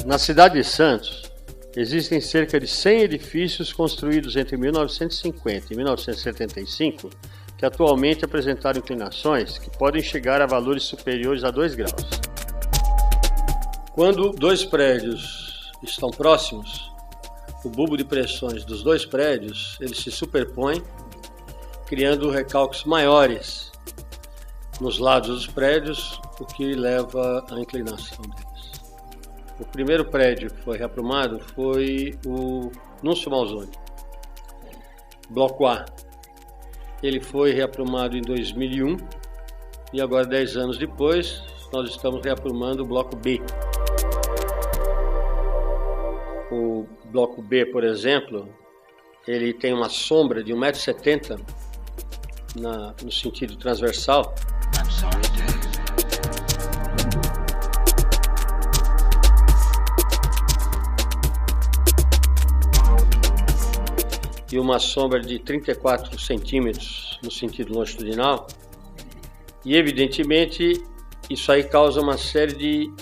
Na cidade de Santos, existem cerca de 100 edifícios construídos entre 1950 e 1975 que atualmente apresentaram inclinações que podem chegar a valores superiores a 2 graus. Quando dois prédios estão próximos, o bulbo de pressões dos dois prédios eles se superpõem, criando recalques maiores nos lados dos prédios, o que leva à inclinação deles. O primeiro prédio que foi reaprumado foi o Núncio Malzone, Bloco A. Ele foi reaprumado em 2001 e agora, 10 anos depois, nós estamos reaprumando o Bloco B. O Bloco B, por exemplo, ele tem uma sombra de 1,70 m no sentido transversal. E uma sombra de 34 centímetros no sentido longitudinal. E, evidentemente, isso aí causa uma série de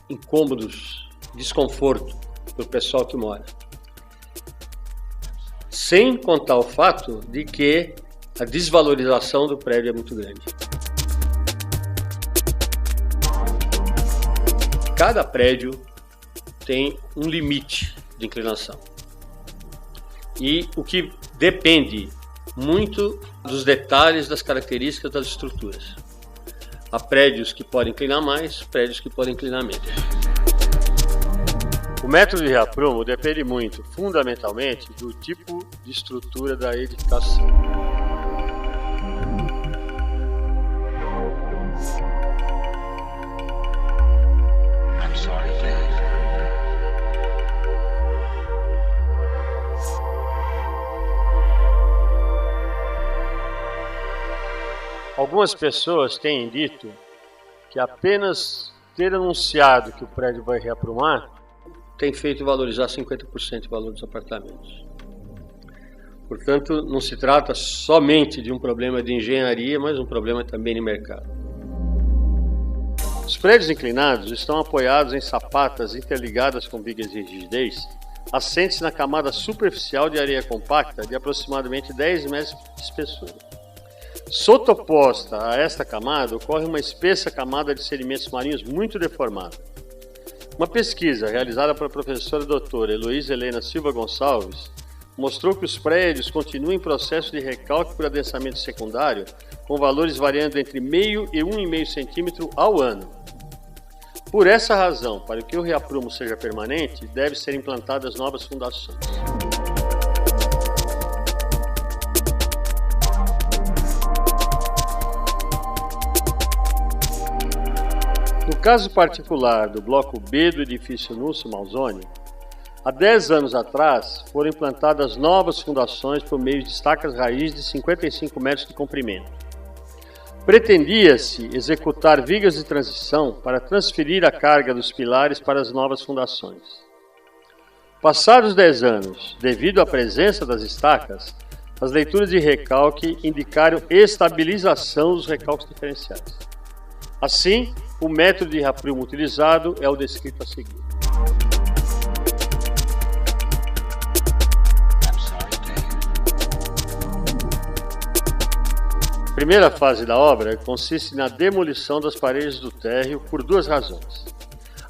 incômodos, desconforto para o pessoal que mora. Sem contar o fato de que a desvalorização do prédio é muito grande. Cada prédio tem um limite de inclinação. E o que depende muito dos detalhes das características das estruturas. Há prédios que podem inclinar mais, prédios que podem inclinar menos. O método de reaprumo depende muito, fundamentalmente, do tipo de estrutura da edificação. Algumas pessoas têm dito que apenas ter anunciado que o prédio vai reaprumar tem feito valorizar 50% o valor dos apartamentos. Portanto, não se trata somente de um problema de engenharia, mas um problema também de mercado. Os prédios inclinados estão apoiados em sapatas interligadas com vigas de rigidez, assentes na camada superficial de areia compacta de aproximadamente 10 metros de espessura. Sotoposta a esta camada, ocorre uma espessa camada de sedimentos marinhos muito deformada. Uma pesquisa realizada pela professora doutora Heloísa Helena Silva Gonçalves mostrou que os prédios continuam em processo de recalque por adensamento secundário, com valores variando entre 0,5 e 1,5 centímetro ao ano. Por essa razão, para que o reaprumo seja permanente, devem ser implantadas novas fundações. No caso particular do Bloco B do edifício Núncio Malzone, há 10 anos atrás foram implantadas novas fundações por meio de estacas raiz de 55 metros de comprimento. Pretendia-se executar vigas de transição para transferir a carga dos pilares para as novas fundações. Passados 10 anos, devido à presença das estacas, as leituras de recalque indicaram estabilização dos recalques diferenciais. Assim, o método de reaprumo utilizado é o descrito a seguir. A primeira fase da obra consiste na demolição das paredes do térreo por 2 razões.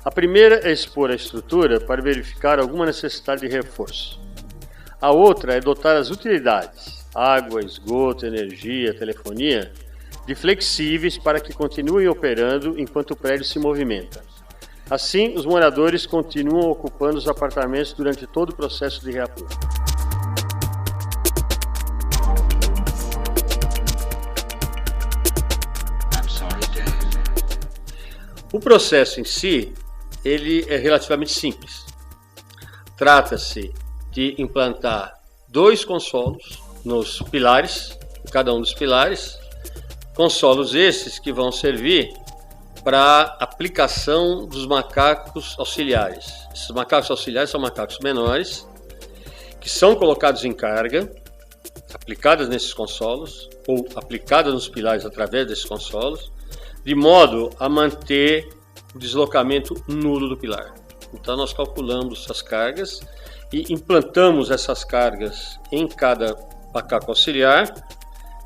A primeira é expor a estrutura para verificar alguma necessidade de reforço. A outra é dotar as utilidades, água, esgoto, energia, telefonia, de flexíveis para que continuem operando enquanto o prédio se movimenta. Assim, os moradores continuam ocupando os apartamentos durante todo o processo de reaprumo. O processo em si, ele é relativamente simples. Trata-se de implantar 2 consolos nos pilares, em cada um dos pilares, consolos esses que vão servir para aplicação dos macacos auxiliares. Esses macacos auxiliares são macacos menores, que são colocados em carga, aplicadas nesses consolos, ou aplicadas nos pilares através desses consolos, de modo a manter o deslocamento nulo do pilar. Então nós calculamos as cargas e implantamos essas cargas em cada macaco auxiliar,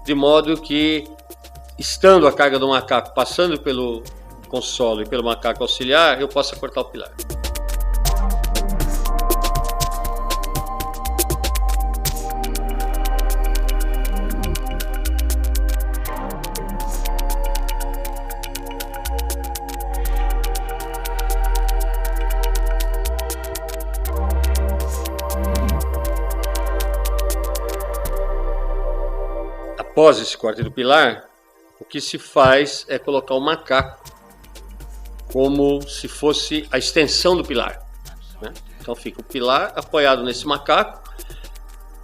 de modo que, estando a carga do macaco passando pelo consolo e pelo macaco auxiliar, eu possa cortar o pilar. Após esse corte do pilar, o que se faz é colocar o macaco como se fosse a extensão do pilar, né? Então fica o pilar apoiado nesse macaco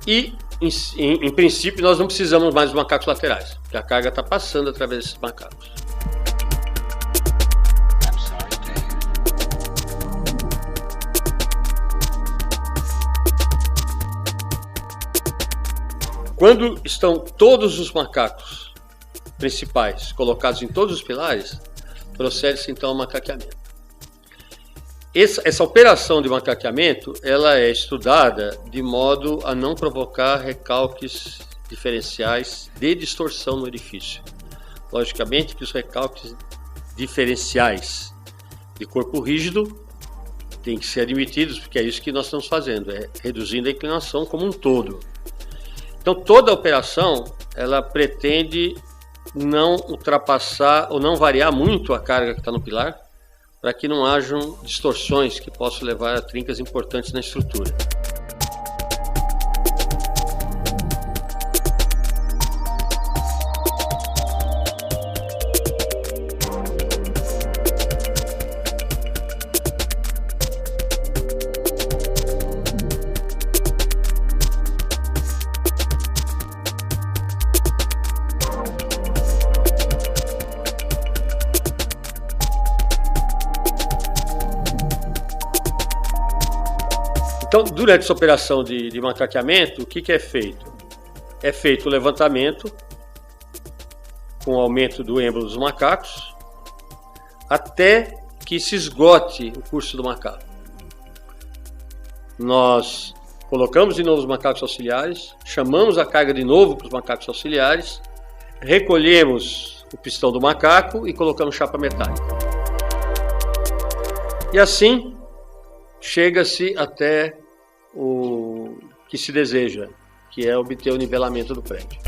e, em princípio, nós não precisamos mais dos macacos laterais, porque a carga está passando através desses macacos. Quando estão todos os macacos principais colocados em todos os pilares, procede-se então ao macaqueamento. Essa operação de macaqueamento, ela é estudada de modo a não provocar recalques diferenciais de distorção no edifício. Logicamente que os recalques diferenciais de corpo rígido têm que ser admitidos, porque é isso que nós estamos fazendo, é reduzindo a inclinação como um todo. Então toda a operação ela pretende não ultrapassar ou não variar muito a carga que está no pilar, para que não hajam distorções que possam levar a trincas importantes na estrutura. Então, durante essa operação de macaqueamento, o que é feito? É feito o levantamento com o aumento do êmbolo dos macacos até que se esgote o curso do macaco. Nós colocamos de novo os macacos auxiliares, chamamos a carga de novo para os macacos auxiliares, recolhemos o pistão do macaco e colocamos chapa metálica. E assim chega-se até o que se deseja, que é obter o nivelamento do prédio.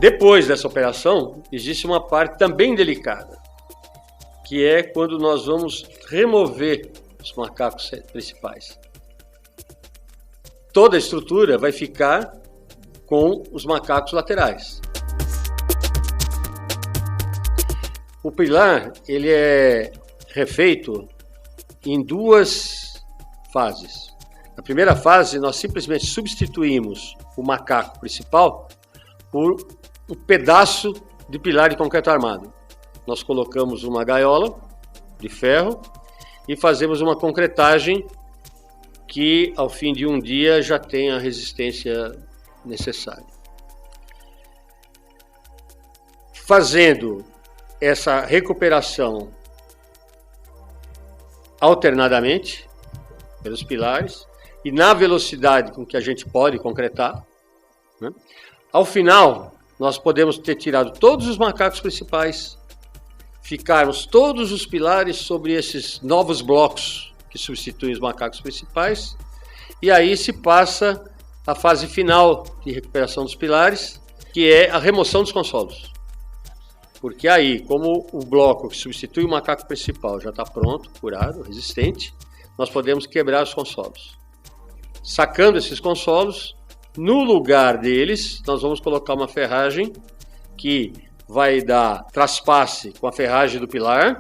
Depois dessa operação, existe uma parte também delicada, que é quando nós vamos remover os macacos principais. Toda a estrutura vai ficar com os macacos laterais. O pilar, ele é refeito em duas fases. Na primeira fase, nós simplesmente substituímos o macaco principal por um pedaço de pilar de concreto armado. Nós colocamos uma gaiola de ferro e fazemos uma concretagem que, ao fim de um dia, já tem a resistência necessária. Fazendo essa recuperação alternadamente pelos pilares e na velocidade com que a gente pode concretar, né? Ao final, nós podemos ter tirado todos os macacos principais, ficarmos todos os pilares sobre esses novos blocos que substituem os macacos principais, e aí se passa a fase final de recuperação dos pilares, que é a remoção dos consolos. Porque aí, como o bloco que substitui o macaco principal já está pronto, curado, resistente, nós podemos quebrar os consolos. Sacando esses consolos, no lugar deles, nós vamos colocar uma ferragem que vai dar traspasse com a ferragem do pilar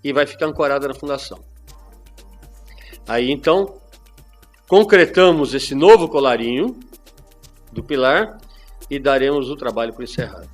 e vai ficar ancorada na fundação. Aí, então, concretamos esse novo colarinho do pilar e daremos o trabalho por encerrado.